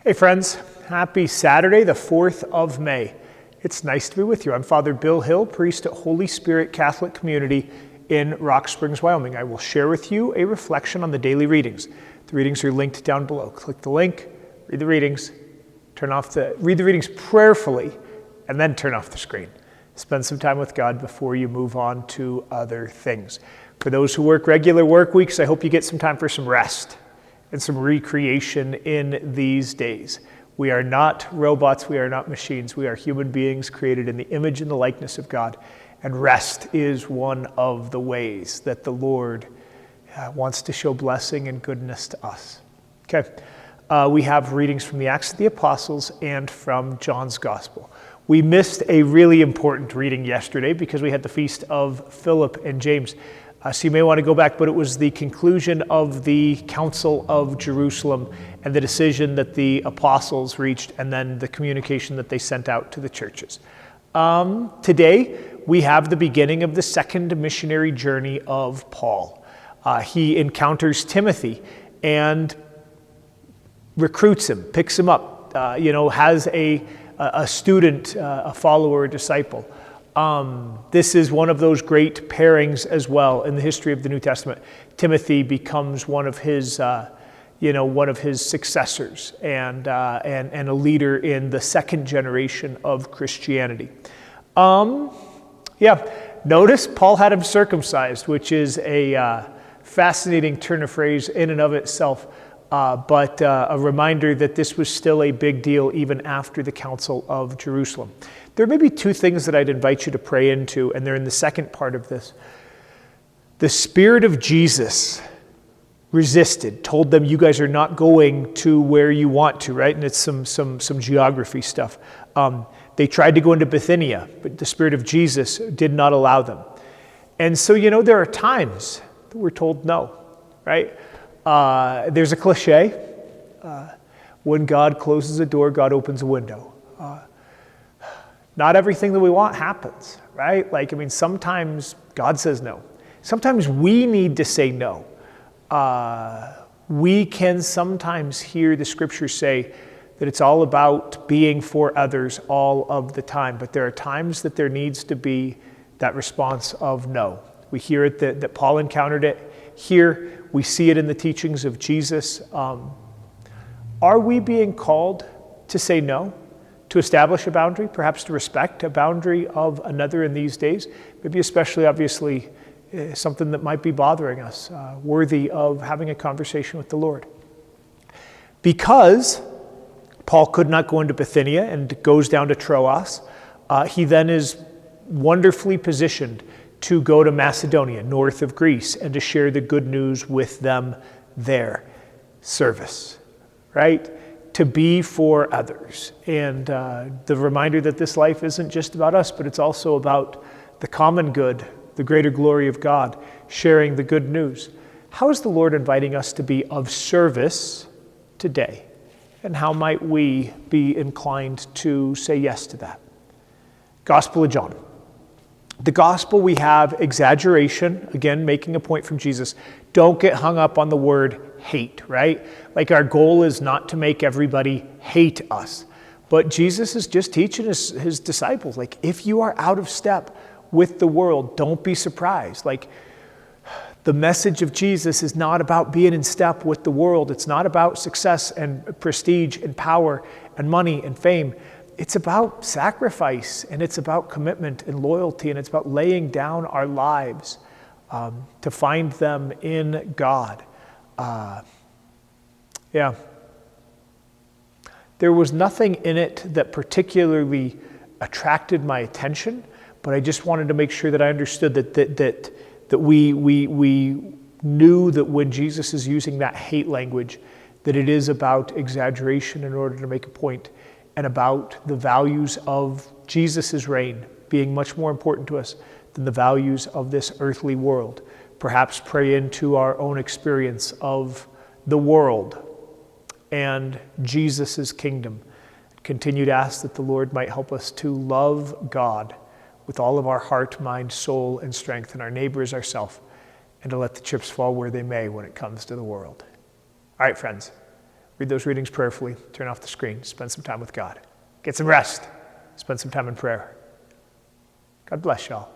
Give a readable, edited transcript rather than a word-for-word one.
Hey friends, happy Saturday, the 4th of May. It's nice to be with you. I'm Father Bill Hill, priest at Holy Spirit Catholic Community in Rock Springs, Wyoming. I will share with you a reflection on the daily readings. The readings are linked down below. Click the link, read the readings, read the readings prayerfully, and then turn off the screen. Spend some time with God before you move on to other things. For those who work regular work weeks, I hope you get some time for some rest and some recreation in these days. We are not robots, we are not machines, we are human beings created in the image and the likeness of God. And rest is one of the ways that the Lord wants to show blessing and goodness to us. Okay, we have readings from the Acts of the Apostles and from John's Gospel. We missed a really important reading yesterday because we had the feast of Philip and James. So you may want to go back, but it was the conclusion of the Council of Jerusalem and the decision that the apostles reached and then the communication that they sent out to the churches. Today, we have the beginning of the second missionary journey of Paul. He encounters Timothy and recruits him, picks him up, has a student, a follower, a disciple. This is one of those great pairings as well in the history of the New Testament. Timothy becomes one of his successors and a leader in the second generation of Christianity. Notice Paul had him circumcised, which is a fascinating turn of phrase in and of itself, but a reminder that this was still a big deal even after the Council of Jerusalem. There may be two things that I'd invite you to pray into, and they're in the second part of this. The Spirit of Jesus resisted, told them, you guys are not going to where you want to, right? And it's some geography stuff. They tried to go into Bithynia, but the Spirit of Jesus did not allow them. And so, there are times that we're told no, right? There's a cliche. When God closes a door, God opens a window. Not everything that we want happens, right? Sometimes God says no. Sometimes we need to say no. We can sometimes hear the scriptures say that it's all about being for others all of the time, but there are times that there needs to be that response of no. We hear it that Paul encountered it here. We see it in the teachings of Jesus. Are we being called to say no? To establish a boundary, perhaps to respect a boundary of another in these days, maybe especially obviously something that might be bothering us, worthy of having a conversation with the Lord. Because Paul could not go into Bithynia and goes down to Troas, he then is wonderfully positioned to go to Macedonia, north of Greece, and to share the good news with them there. Service, right? To be for others. And the reminder that this life isn't just about us, but it's also about the common good, the greater glory of God, sharing the good news. How is the Lord inviting us to be of service today? And how might we be inclined to say yes to that? Gospel of John. The gospel, we have exaggeration, again, making a point from Jesus. Don't get hung up on the word hate, right? Our goal is not to make everybody hate us. But Jesus is just teaching his disciples, if you are out of step with the world, don't be surprised. The message of Jesus is not about being in step with the world. It's not about success and prestige and power and money and fame. It's about sacrifice, and it's about commitment and loyalty, and it's about laying down our lives to find them in God. There was nothing in it that particularly attracted my attention, but I just wanted to make sure that I understood that we knew that when Jesus is using that hate language, that it is about exaggeration in order to make a point, and about the values of Jesus' reign being much more important to us than the values of this earthly world. Perhaps pray into our own experience of the world and Jesus' kingdom. Continue to ask that the Lord might help us to love God with all of our heart, mind, soul, and strength, and our neighbor as ourselves, and to let the chips fall where they may when it comes to the world. All right, friends, Read those readings prayerfully. Turn off the screen. Spend some time with God. Get some rest. Spend some time in prayer. God bless y'all.